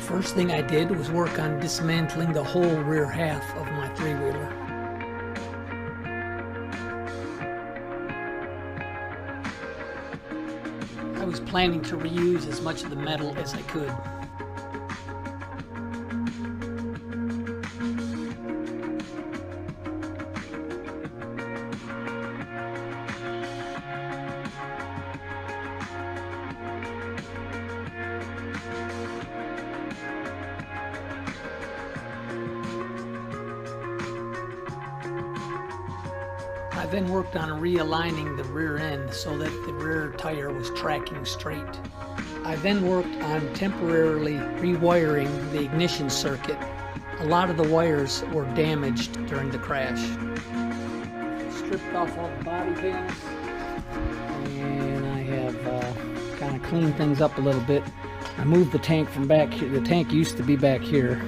First thing I did was work on dismantling the whole rear half of my three-wheeler. I was planning to reuse as much of the metal as I could. I then worked on realigning the rear end so that the rear tire was tracking straight. I then worked on temporarily rewiring the ignition circuit. A lot of the wires were damaged during the crash. Stripped off all the body panels, and I have kind of cleaned things up a little bit. I moved the tank from back here. The tank used to be back here,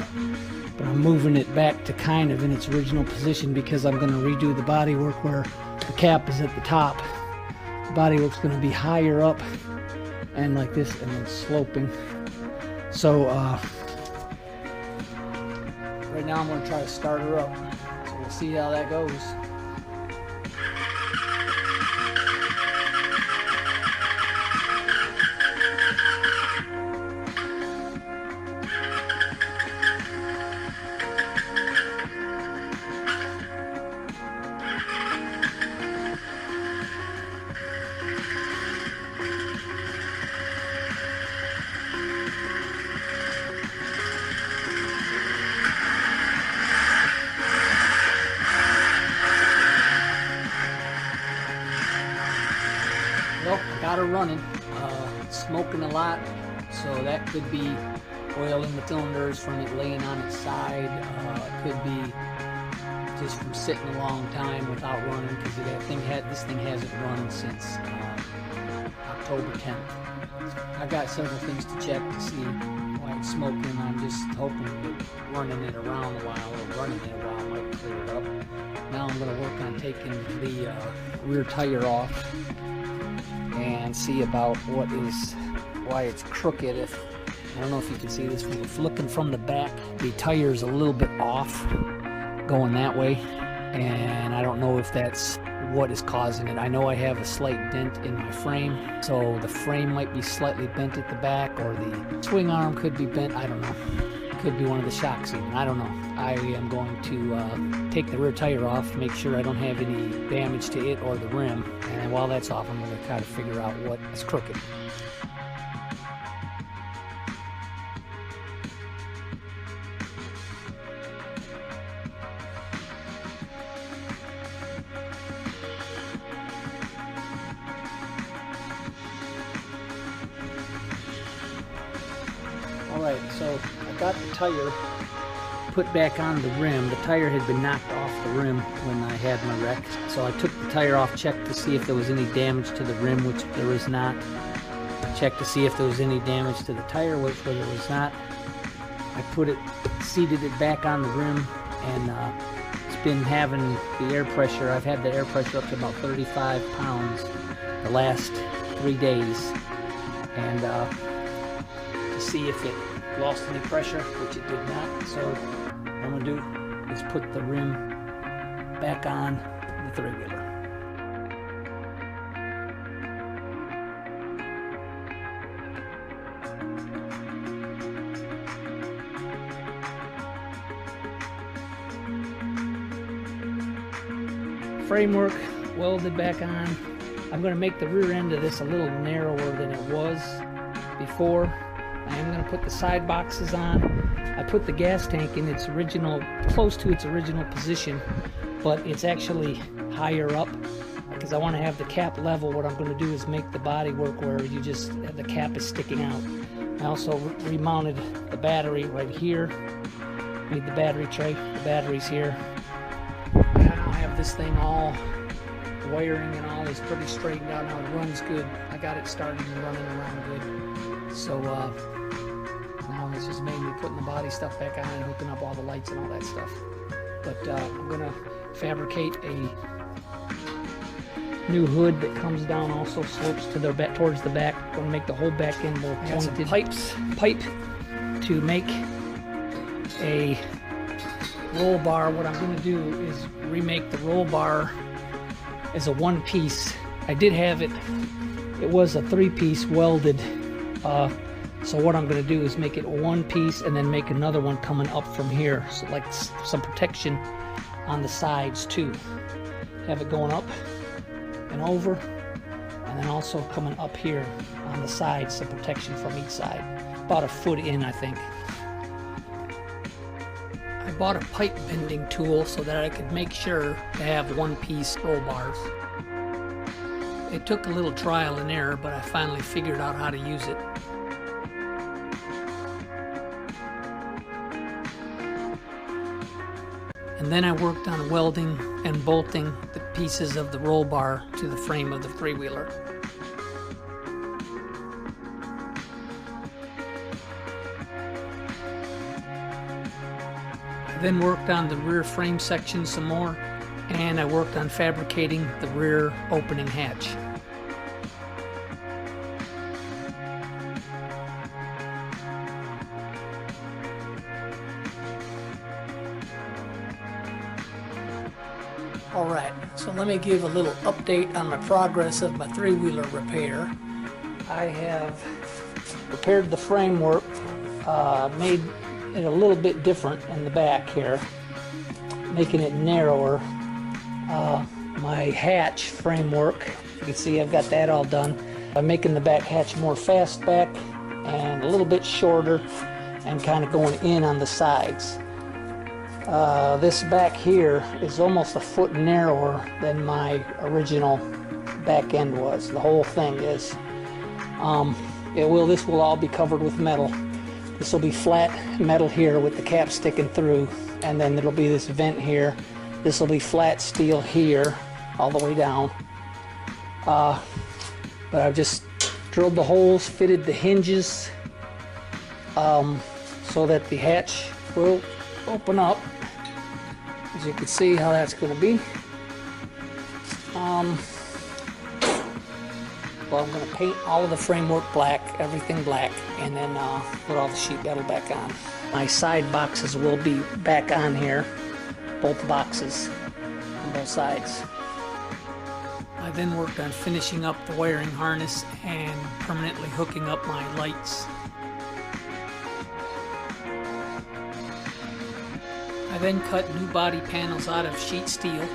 but I'm moving it back to kind of in its original position because I'm going to redo the bodywork where the cap is at the top. The bodywork's going to be higher up and like this and then sloping. So right now I'm going to try to start her up. So we'll see how that goes. Well, got her running. It's smoking a lot, so that could be oil in the cylinders from it laying on its side. It could be just from sitting a long time without running, because this thing hasn't run since October 10th. I got several things to check to see why it's smoking. I'm just hoping that running it around a while or running it a while might clear it up. Now I'm going to work on taking the rear tire off and see about why it's crooked. I don't know if you can see this, if looking from the back, the tire's a little bit off going that way, and I don't know if that's what is causing it. I know I have a slight dent in my frame, so the frame might be slightly bent at the back, or the swing arm could be bent. I don't know. Could be one of the shocks even. I don't know. I am going to take the rear tire off, make sure I don't have any damage to it or the rim, and while that's off, I'm going to try to figure out what is crooked. Alright, so I got the tire put back on the rim. The tire had been knocked off the rim when I had my wreck. So I took the tire off, checked to see if there was any damage to the rim, which there is not. Checked to see if there was any damage to the tire, which there was not. I seated it back on the rim, and it's been having the air pressure. I've had the air pressure up to about 35 pounds the last 3 days. And to see if it lost any pressure, which it did not. So what I'm going to do is put the rim back on the three-wheeler. Framework welded back on. I'm going to make the rear end of this a little narrower than it was before. I am going to put the side boxes on. I put the gas tank in its original, close to its original position, but it's actually higher up because I want to have the cap level. What I'm going to do is make the body work where the cap is sticking out. I also remounted the battery right here. Made the battery tray. The battery's here. Now I have this thing all wiring and all is pretty straightened out now. It runs good. I got it started and running around good. So now it's just mainly putting the body stuff back on and hooking up all the lights and all that stuff. But I'm going to fabricate a new hood that comes down, also slopes to the back, towards the back. I'm going to make the whole back end more pointed. Pipe to make a roll bar, what I'm going to do is remake the roll bar as a one piece. I did have it, it was a 3-piece welded, so what I'm going to do is make it one piece and then make another one coming up from here, so like some protection on the sides too. Have it going up and over, and then also coming up here on the sides, some protection from each side. About a foot in, I think. I bought a pipe bending tool so that I could make sure to have one-piece roll bars. It took a little trial and error, but I finally figured out how to use it. And then I worked on welding and bolting the pieces of the roll bar to the frame of the three-wheeler. I then worked on the rear frame section some more, and I worked on fabricating the rear opening hatch. Alright, so let me give a little update on the progress of my three-wheeler repair. I have repaired the framework, made it a little bit different in the back here, making it narrower. My hatch framework, you can see I've got that all done. I'm making the back hatch more fastback and a little bit shorter and kind of going in on the sides. This back here is almost a foot narrower than my original back end was. The whole thing is. This will all be covered with metal. This will be flat metal here with the cap sticking through, and then there'll be this vent here. This will be flat steel here all the way down. But I've just drilled the holes, fitted the hinges so that the hatch will open up. As you can see how that's going to be. Well, I'm going to paint all of the framework black, everything black, and then put all the sheet metal back on. My side boxes will be back on here, both boxes on both sides. I then worked on finishing up the wiring harness and permanently hooking up my lights. I then cut new body panels out of sheet steel,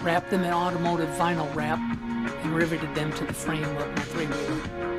wrapped them in automotive vinyl wrap, and riveted them to the frame of my three-wheeler.